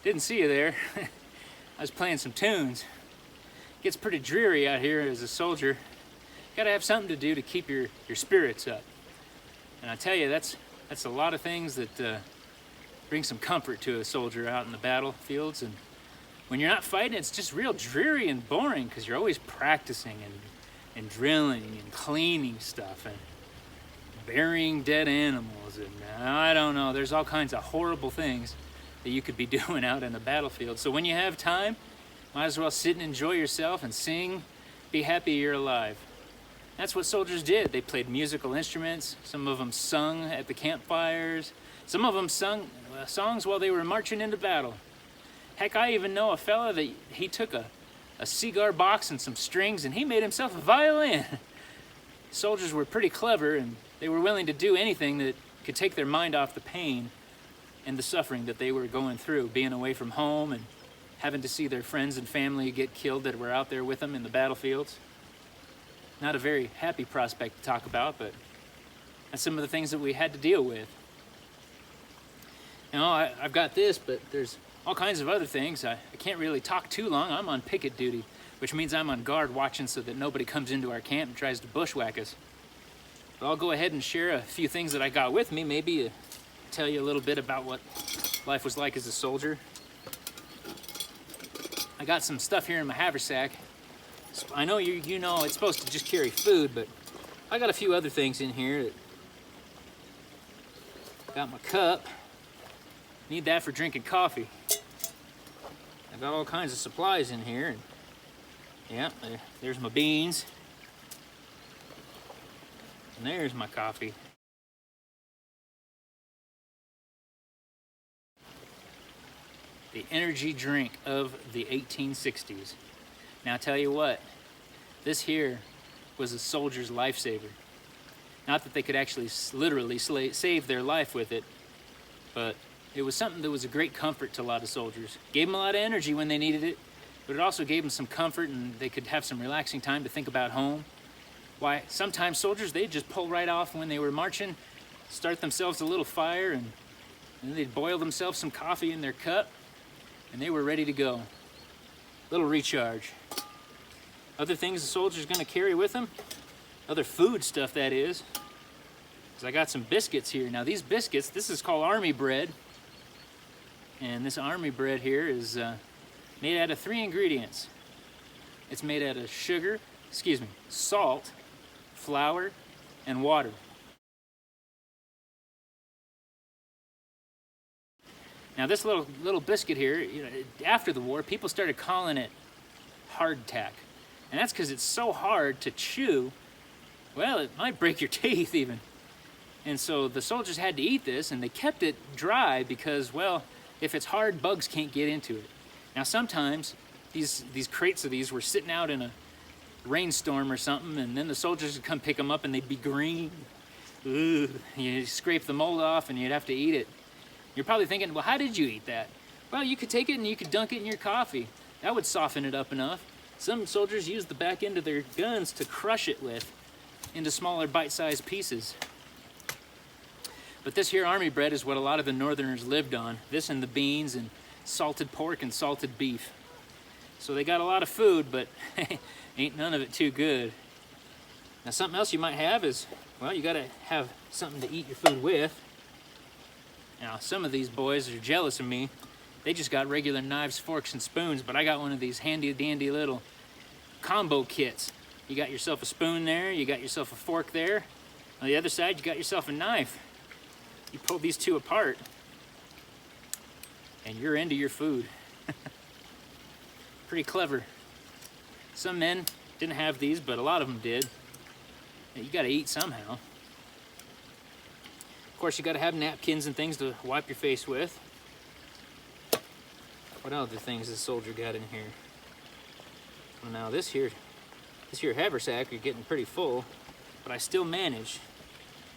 Didn't see you there. I was playing some tunes. Gets pretty dreary out here as a soldier. Gotta have something to do to keep your spirits up. And I tell you, that's a lot of things that bring some comfort to a soldier out in the battlefields. And when you're not fighting, it's just real dreary and boring because you're always practicing and drilling and cleaning stuff and burying dead animals. And I don't know, there's all kinds of horrible things that you could be doing out in the battlefield. So when you have time, might as well sit and enjoy yourself and sing, be happy you're alive. That's what soldiers did. They played musical instruments. Some of them sung at the campfires. Some of them sung songs while they were marching into battle. Heck, I even know a fella that he took a cigar box and some strings and he made himself a violin. Soldiers were pretty clever and they were willing to do anything that could take their mind off the pain and the suffering that they were going through, being away from home and having to see their friends and family get killed that were out there with them in the battlefields. Not a very happy prospect to talk about, but that's some of the things that we had to deal with. You know, I've got this, but there's all kinds of other things. I can't really talk too long. I'm on picket duty, which means I'm on guard watching so that nobody comes into our camp and tries to bushwhack us. But I'll go ahead and share a few things that I got with me, maybe tell you a little bit about what life was like as a soldier. I got some stuff here in my haversack. I know you know it's supposed to just carry food, but I got a few other things in here. Got my cup. Need that for drinking coffee. I got all kinds of supplies in here. And yeah, there's my beans. And there's my coffee. The energy drink of the 1860s. Now I tell you what, this here was a soldier's lifesaver. Not that they could actually literally save their life with it, but it was something that was a great comfort to a lot of soldiers. Gave them a lot of energy when they needed it, but it also gave them some comfort and they could have some relaxing time to think about home. Why, sometimes soldiers, they'd just pull right off when they were marching, start themselves a little fire, and then they'd boil themselves some coffee in their cup, and they were ready to go. Little recharge. Other things the soldier's gonna carry with them, other food stuff that is I got some biscuits here. Now these biscuits, this is called army bread, and this army bread here is made out of 3 ingredients. It's made out of salt, flour, and water. Now this little biscuit here, you know, after the war, people started calling it hardtack. And that's because it's so hard to chew, well, it might break your teeth even. And so the soldiers had to eat this, and they kept it dry because, well, if it's hard, bugs can't get into it. Now sometimes these crates of these were sitting out in a rainstorm or something, and then the soldiers would come pick them up and they'd be green. Ugh. You scrape the mold off and you'd have to eat it. You're probably thinking, well, how did you eat that? Well, you could take it and you could dunk it in your coffee. That would soften it up enough. Some soldiers used the back end of their guns to crush it with into smaller bite-sized pieces. But this here army bread is what a lot of the northerners lived on. This and the beans and salted pork and salted beef. So they got a lot of food, but ain't none of it too good. Now something else you might have is, well, you gotta have something to eat your food with. Now some of these boys are jealous of me. They just got regular knives, forks, and spoons, but I got one of these handy dandy little combo kits. You got yourself a spoon there, you got yourself a fork there. On the other side, you got yourself a knife. You pull these two apart, and you're into your food. Pretty clever. Some men didn't have these, but a lot of them did. You gotta eat somehow. Of course, you gotta have napkins and things to wipe your face with. What other things this soldier got in here? Well, now this here haversack, you're getting pretty full, but I still managed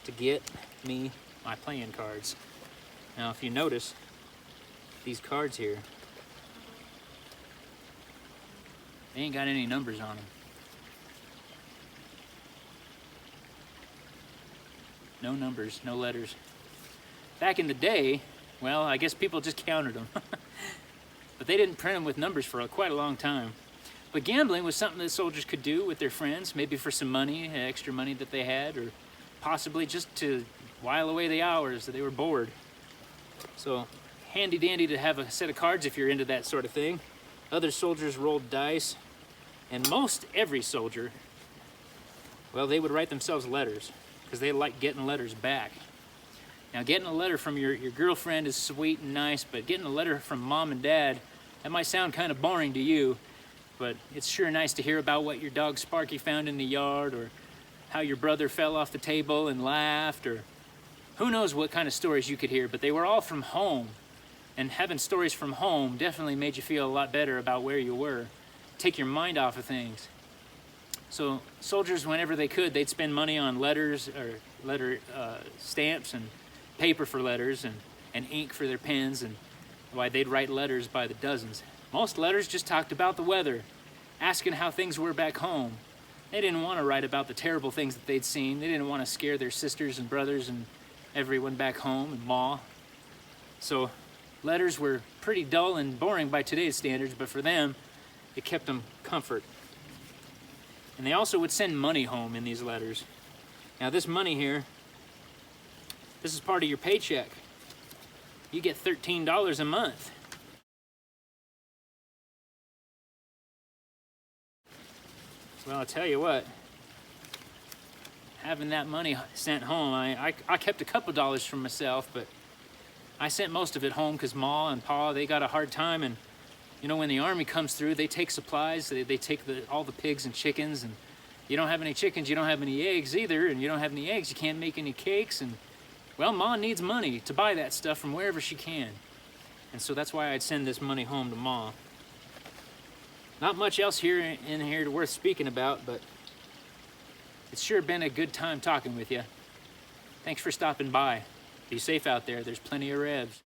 to get me my playing cards. Now, if you notice, these cards here, they ain't got any numbers on them. No numbers, no letters. Back in the day, well, I guess people just counted them. but they didn't print them with numbers for quite a long time. But gambling was something that soldiers could do with their friends, maybe for some money, extra money that they had, or possibly just to while away the hours that they were bored. So handy dandy to have a set of cards if you're into that sort of thing. Other soldiers rolled dice, and most every soldier, well, they would write themselves letters because they like getting letters back. Now, getting a letter from your girlfriend is sweet and nice, but getting a letter from mom and dad, that might sound kind of boring to you, but it's sure nice to hear about what your dog Sparky found in the yard, or how your brother fell off the table and laughed, or who knows what kind of stories you could hear, but they were all from home. And having stories from home definitely made you feel a lot better about where you were. Take your mind off of things. So soldiers, whenever they could, they'd spend money on letters, or letter stamps, and paper for letters, and ink for their pens, and why they'd write letters by the dozens. Most letters just talked about the weather, asking how things were back home. They didn't want to write about the terrible things that they'd seen. They didn't want to scare their sisters and brothers and everyone back home, and Ma. So letters were pretty dull and boring by today's standards, but for them, it kept them comfort. And they also would send money home in these letters. Now this money here, this is part of your paycheck. You get $13 a month. Well, I'll tell you what, having that money sent home, I kept a couple dollars for myself, but I sent most of it home because Ma and Pa, they got a hard time, and you know, when the army comes through, they take supplies, they take all the pigs and chickens, and you don't have any chickens, you don't have any eggs either, and you don't have any eggs, you can't make any cakes, and well, Ma needs money to buy that stuff from wherever she can. And so that's why I'd send this money home to Ma. Not much else in here worth speaking about, but it's sure been a good time talking with you. Thanks for stopping by. Be safe out there. There's plenty of revs.